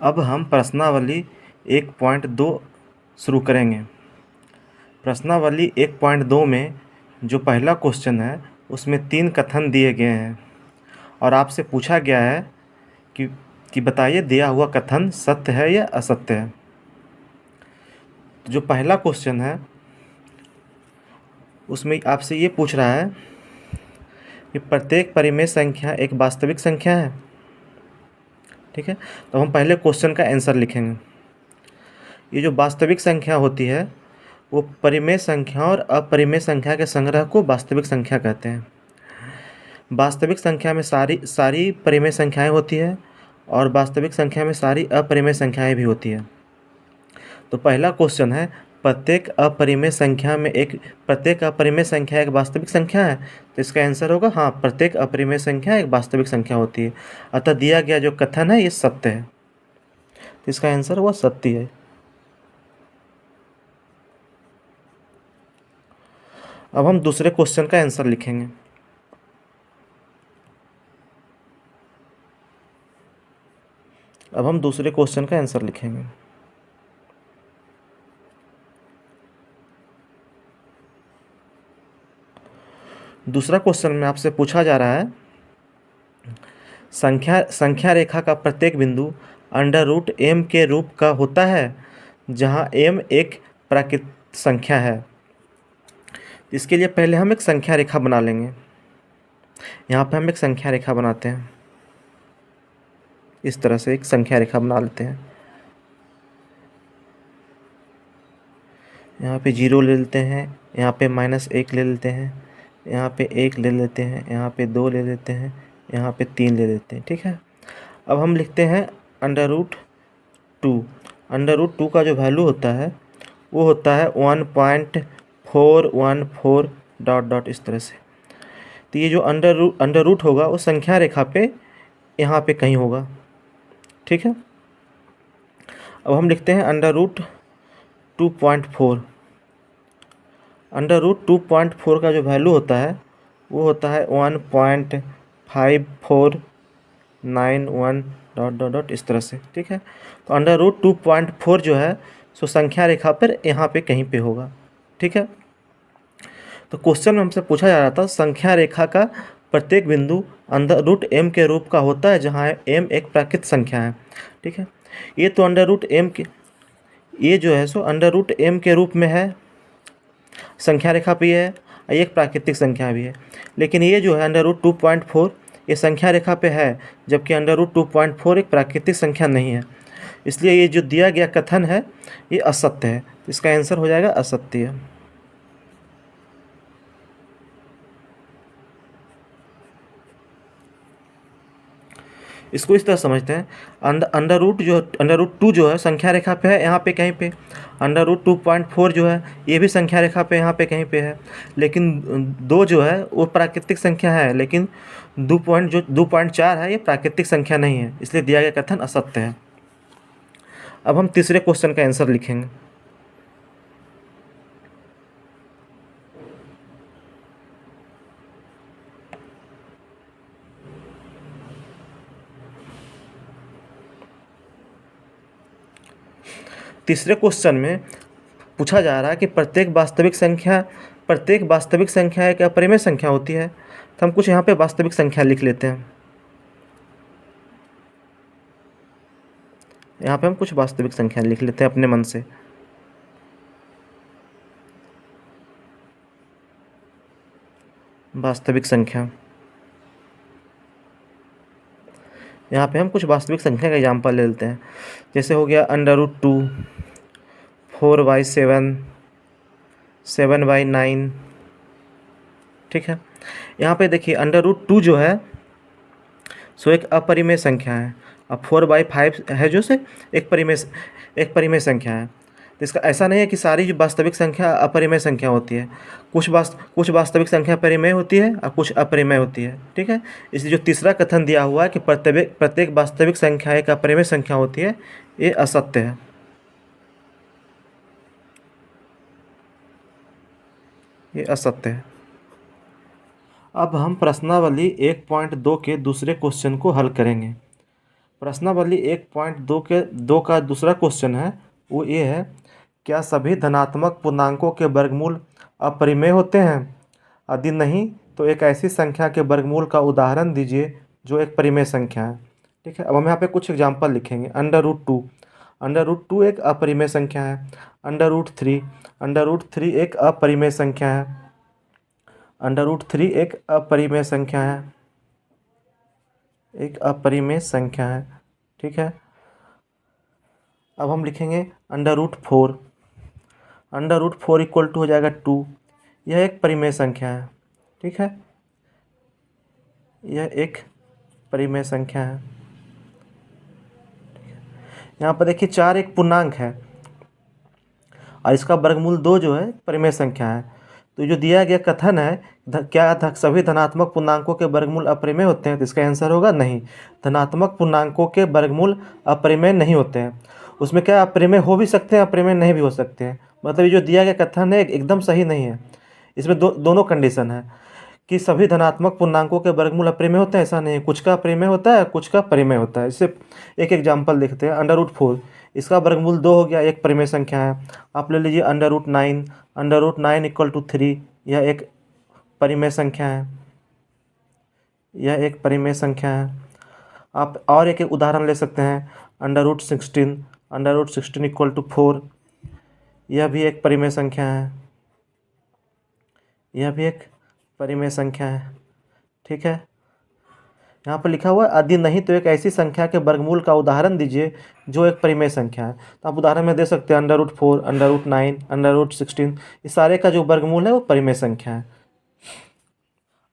अब हम प्रश्नावली 1.2 शुरू करेंगे। प्रश्नावली 1.2 में जो पहला क्वेश्चन है उसमें 3 कथन दिए गए हैं और आपसे पूछा गया है कि बताइए दिया हुआ कथन सत्य है या असत्य है। तो जो पहला क्वेश्चन है उसमें आपसे ये पूछ रहा है कि प्रत्येक परिमेय संख्या एक वास्तविक संख्या है। ठीक है, तो हम पहले क्वेश्चन का आंसर लिखेंगे। ये जो वास्तविक संख्या होती है वो परिमेय संख्या और अपरिमेय संख्या के संग्रह को वास्तविक संख्या कहते हैं। वास्तविक संख्या में सारी परिमेय संख्याएं होती है और वास्तविक संख्या में सारी अपरिमेय संख्याएं भी होती है। तो पहला क्वेश्चन है प्रत्येक अपरिमेय संख्या एक वास्तविक संख्या है। तो इसका आंसर होगा हाँ, प्रत्येक अपरिमेय संख्या एक वास्तविक संख्या होती है। अतः दिया गया जो कथन है ये सत्य है। तो इसका आंसर हुआ सत्य है। अब हम दूसरे क्वेश्चन का आंसर लिखेंगे। दूसरा क्वेश्चन में आपसे पूछा जा रहा है संख्या रेखा का प्रत्येक बिंदु √m के रूप का होता है जहां m एक प्राकृतिक संख्या है। इसके लिए पहले हम एक संख्या रेखा बना लेंगे। यहाँ पे हम एक संख्या रेखा बनाते हैं। इस तरह से एक संख्या रेखा बना लेते हैं। यहाँ पे 0 ले लेते हैं, यहाँ पे -1 ले लेते हैं, यहाँ पे 1 ले लेते हैं, यहाँ पे 2 ले लेते हैं, यहाँ पे 3 ले लेते हैं। ठीक है, अब हम लिखते हैं √2। √2 का जो वैल्यू होता है वो होता है 1.414 ... इस तरह से। तो ये जो अंडर रूट होगा वो संख्या रेखा पे यहाँ पे कहीं होगा। ठीक है, अब हम लिखते हैं √2.4। √2.4 का जो वैल्यू होता है वो होता है 1.5491 ... इस तरह से। ठीक है, तो √2.4 जो है सो संख्या रेखा पर यहाँ पे कहीं पे होगा। ठीक है, तो क्वेश्चन में हमसे पूछा जा रहा था संख्या रेखा का प्रत्येक बिंदु √m के रूप का होता है जहाँ m एक प्राकृतिक संख्या है। ठीक है, ये तो ये जो है सो √m के रूप में है, संख्या रेखा पे है, ये एक प्राकृतिक संख्या भी है। लेकिन ये जो है √2.4 ये संख्या रेखा पे है, जबकि √2.4 एक प्राकृतिक संख्या नहीं है। इसलिए ये जो दिया गया कथन है ये असत्य है। इसका आंसर हो जाएगा असत्य। इसको इस तरह समझते हैं, √2 जो है संख्या रेखा पे है यहाँ पे कहीं पे, √2.4 जो है ये भी संख्या रेखा पे यहाँ पे कहीं पे है। लेकिन 2 जो है वो प्राकृतिक संख्या है, लेकिन 2.4 है ये प्राकृतिक संख्या नहीं है। इसलिए दिया गया कथन असत्य है। अब हम तीसरे क्वेश्चन का आंसर लिखेंगे। तीसरे क्वेश्चन में पूछा जा रहा है कि प्रत्येक वास्तविक संख्या एक अपरिमेय संख्या होती है। तो हम कुछ यहाँ पे वास्तविक संख्या लिख लेते हैं। यहाँ पे हम कुछ वास्तविक संख्या लिख लेते हैं अपने मन से। वास्तविक संख्या, यहाँ पे हम कुछ वास्तविक संख्या का एग्जाम्पल ले लेते हैं। जैसे हो गया √2, 4/7, 7/9। ठीक है, यहाँ पे देखिए √2 जो है सो एक अपरिमेय संख्या है, अब 4/5 है जो से एक परिमेय संख्या है। तो इसका ऐसा नहीं है कि सारी जो वास्तविक संख्या अपरिमेय संख्या होती है। कुछ वास्तविक संख्या परिमेय होती है और कुछ अपरिमेय होती है। ठीक है, इसलिए जो तीसरा कथन दिया हुआ है कि प्रत्येक वास्तविक संख्या एक अपरिमेय संख्या होती है, ये असत्य है। ये असत्य है। अब हम प्रश्नावली 1.2 के दूसरे क्वेश्चन को हल करेंगे। प्रश्नावली 1.2 के 2 का दूसरा क्वेश्चन है वो ये है, क्या सभी धनात्मक पूर्णांकों के वर्गमूल अपरिमेय होते हैं? यदि नहीं तो एक ऐसी संख्या के वर्गमूल का उदाहरण दीजिए जो एक परिमेय संख्या है। ठीक है, अब हम यहाँ पे कुछ एग्जांपल लिखेंगे। अंडर रूट टू एक अपरिमेय संख्या है। अंडर रूट थ्री एक अपरिमेय संख्या है। अंडर रूट थ्री एक अपरिमेय संख्या है, एक अपरिमेय संख्या है। ठीक है, अब हम लिखेंगे under root 4। Under root 4 equal to हो जाएगा 2। यह एक परिमेय संख्या है। ठीक है, यह एक परिमेय संख्या है। यहाँ पर देखिए 4 एक पूर्णांक है और इसका वर्गमूल 2 जो है परिमेय संख्या है। तो जो दिया गया कथन है क्या सभी धनात्मक पूर्णांकों के वर्गमूल अपरिमेय होते हैं, तो इसका आंसर होगा नहीं। धनात्मक पूर्णांकों के वर्गमूल अपरिमेय नहीं होते हैं। उसमें क्या अपरिमेय हो भी सकते हैं, अपरिमेय नहीं भी हो सकते हैं। मतलब ये जो दिया गया कथन है एकदम सही नहीं है। इसमें दोनों कंडीशन है कि सभी धनात्मक पूर्णांकों के वर्गमूल अपरिमेय होते हैं, ऐसा नहीं है। कुछ का अपरिमेय होता है, कुछ का परिमेय होता है। इससे एक एग्जाम्पल देखते हैं। अंडर रूट 4 इसका वर्गमूल 2 हो गया, एक परिमेय संख्या है। आप ले लीजिए under root 9। Under root 9 equal to 3, यह एक परिमेय संख्या है। यह एक परिमेय संख्या है। आप और एक उदाहरण ले सकते हैं। Under root 16। Under root 16 equal to 4, यह भी एक परिमेय संख्या है। यह भी एक परिमेय संख्या है। ठीक है, यहाँ पर लिखा हुआ है यदि नहीं तो एक ऐसी संख्या के वर्गमूल का उदाहरण दीजिए जो एक परिमेय संख्या है। तो आप उदाहरण में दे सकते हैं under root 4, under root 9, under root 16, इस सारे का जो वर्गमूल है वो परिमेय संख्या है।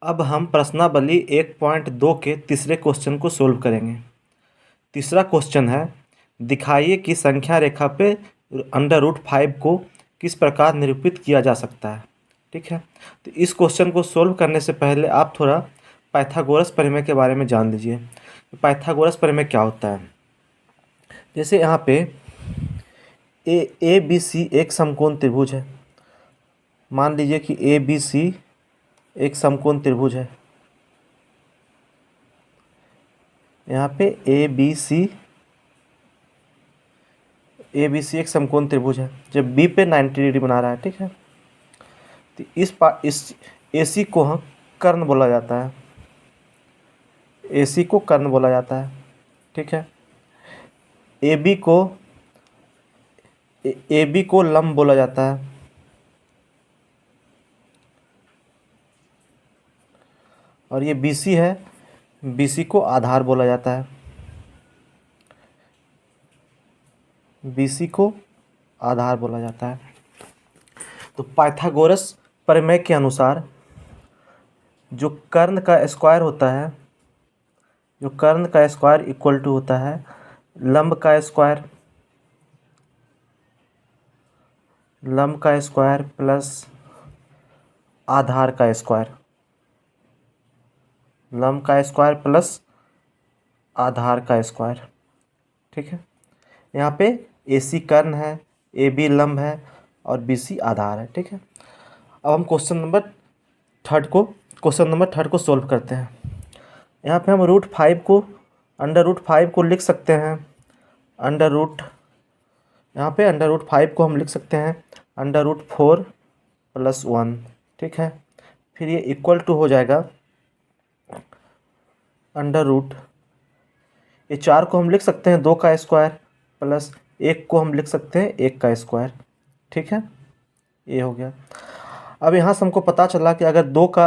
अब हम प्रश्नावली 1.2 के तीसरे क्वेश्चन को सोल्व करेंगे। तीसरा क्वेश्चन है, दिखाइए कि संख्या रेखा पे अंडर रूट 5 को किस प्रकार निरूपित किया जा सकता है। ठीक है, तो इस क्वेश्चन को सोल्व करने से पहले आप थोड़ा पाइथागोरस प्रमेय के बारे में जान लीजिए। पाइथागोरस प्रमेय क्या होता है। जैसे यहाँ पे ए बी सी एक समकोण त्रिभुज है। मान लीजिए कि ए बी सी एक समकोण त्रिभुज है। यहाँ पे ए बी सी एक समकोण त्रिभुज है जब बी पे 90 डिग्री बना रहा है। ठीक है, तो इस ए सी को हम कर्ण बोला जाता है। ए सी को कर्ण बोला जाता है। ठीक है, ए बी को लंब बोला जाता है। और ये बी सी है, बी सी को आधार बोला जाता है। बी सी को आधार बोला जाता है। तो पाइथागोरस प्रमेय के अनुसार जो कर्ण का स्क्वायर होता है, जो कर्ण का स्क्वायर इक्वल टू होता है लंब का स्क्वायर, लंब का स्क्वायर प्लस आधार का स्क्वायर, लंब का स्क्वायर प्लस आधार का स्क्वायर। ठीक है, यहाँ पे ए सी कर्ण है, ए बी लंब है और बी सी आधार है। ठीक है, अब हम क्वेश्चन नंबर थर्ड को सोल्व करते हैं। यहाँ पे हम अंडर रूट 5 को लिख सकते हैं यहाँ पे अंडर रूट 5 को हम लिख सकते हैं अंडर रूट 4 + 1। ठीक है, फिर ये इक्वल टू हो जाएगा ये 4 को हम लिख सकते हैं 2 का स्क्वायर प्लस 1 को हम लिख सकते हैं 1 का स्क्वायर। ठीक है, ये हो गया। अब यहाँ से हमको पता चला कि अगर 2 का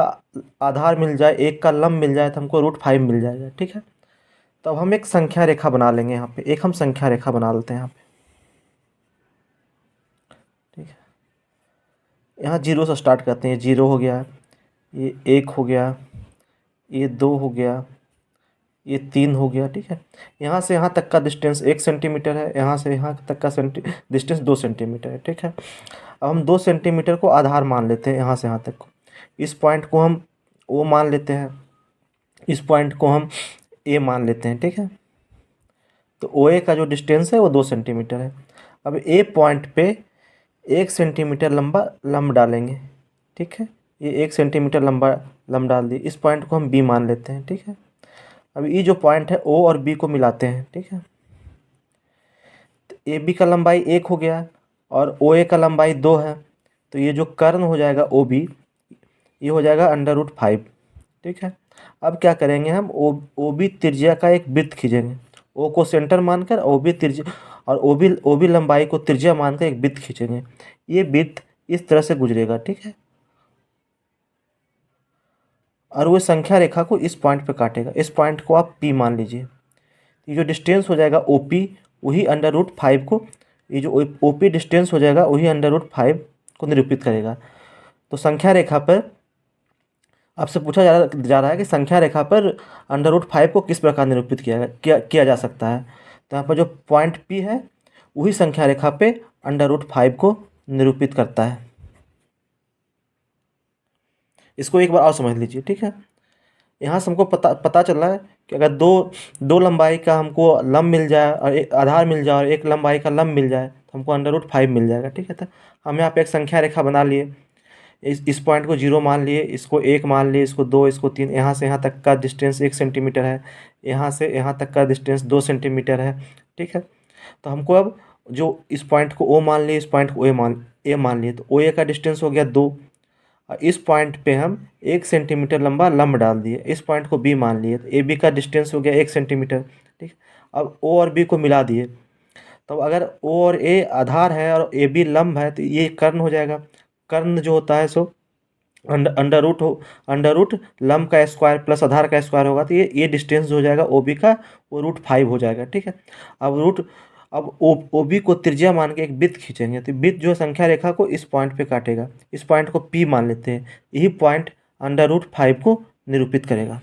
आधार मिल जाए, 1 का लंब मिल जाए तो हमको रूट 5 मिल जाएगा। ठीक है, तो अब हम एक संख्या रेखा बना लेंगे। यहाँ पे एक हम संख्या रेखा बना लेते हैं यहाँ पे। ठीक है, यहाँ 0 से स्टार्ट करते हैं। 0 हो गया, ये 1 हो गया, ये 2 हो गया, ये 3 हो गया। ठीक है, यहाँ से यहाँ तक का डिस्टेंस 1 सेंटीमीटर है, यहाँ से यहाँ तक का डिस्टेंस 2 सेंटीमीटर है। ठीक है, अब हम 2 सेंटीमीटर को आधार मान लेते हैं यहाँ से यहाँ तक को। इस पॉइंट को हम ओ मान लेते हैं, इस पॉइंट को हम ए मान लेते हैं। ठीक है, तो ओ ए का जो डिस्टेंस है वो 2 सेंटीमीटर है। अब ए पॉइंट पे 1 सेंटीमीटर लंबा लंब डालेंगे। ठीक है, ये 1 सेंटीमीटर लंबा लंब डाल दिए। इस पॉइंट को हम बी मान लेते हैं। ठीक है, अब ये जो पॉइंट है ओ और बी को मिलाते हैं, ठीक है। तो ए बी का लंबाई 1 हो गया और ओ ए का लंबाई 2 है, तो ये जो कर्ण हो जाएगा ओ बी, ये हो जाएगा √5, ठीक है। अब क्या करेंगे हम, ओ बी त्रिज्या का एक वृत्त खींचेंगे, ओ को सेंटर मानकर ओ बी त्रिज्या और ओ बी लंबाई को त्रिज्या मानकर एक वृत्त खींचेंगे। ये वृत्त इस तरह से गुजरेगा, ठीक है, और वो संख्या रेखा को इस पॉइंट पे काटेगा। इस पॉइंट को आप पी मान लीजिए। ये जो डिस्टेंस हो जाएगा ओ पी, वही √5 को, ये जो ओ पी डिस्टेंस हो जाएगा वही √5 को निरूपित करेगा। तो संख्या रेखा पर आपसे पूछा जा रहा है कि संख्या रेखा पर √5 को किस प्रकार निरूपित किया जा सकता है। तो यहाँ पर जो पॉइंट पी है वही संख्या रेखा पे √5 को निरूपित करता है। इसको एक बार और समझ लीजिए, ठीक है। यहाँ से हमको पता चल रहा है कि अगर दो लंबाई का हमको लंब मिल जाए और एक आधार मिल जाए और एक लंबाई का लंब मिल जाए तो हमको √5 मिल जाएगा, ठीक है। तो हम यहाँ पे एक संख्या रेखा बना लिए, इस पॉइंट को 0 मान लिए, इसको 1 मान लिए, इसको 2, इसको 3, यहाँ से यहाँ तक का डिस्टेंस 1 सेंटीमीटर है, यहाँ से यहाँ तक का डिस्टेंस 2 सेंटीमीटर है, ठीक है। तो हमको अब जो इस पॉइंट को ओ मान लिए, इस पॉइंट को ए मान लिए, तो ओ ए का डिस्टेंस हो गया 2, और इस पॉइंट पे हम 1 सेंटीमीटर लंबा लंब डाल दिए, इस पॉइंट को बी मान लिए, तो ए बी का डिस्टेंस हो गया 1 सेंटीमीटर, ठीक। अब ओ और बी को मिला दिए, तो अगर ओ और ए आधार है और ए बी लंब है तो ये कर्ण हो जाएगा। कर्ण जो होता है सो अंडर रूट लंब का स्क्वायर प्लस आधार का स्क्वायर होगा, तो ये डिस्टेंस जो हो जाएगा ओ बी का वो √5 हो जाएगा, ठीक है। अब ओ बी को त्रिज्या मान के एक वृत्त खींचेंगे, तो वृत्त जो संख्या रेखा को इस पॉइंट पे काटेगा। इस पॉइंट को पी मान लेते हैं, यही पॉइंट √5 को निरूपित करेगा।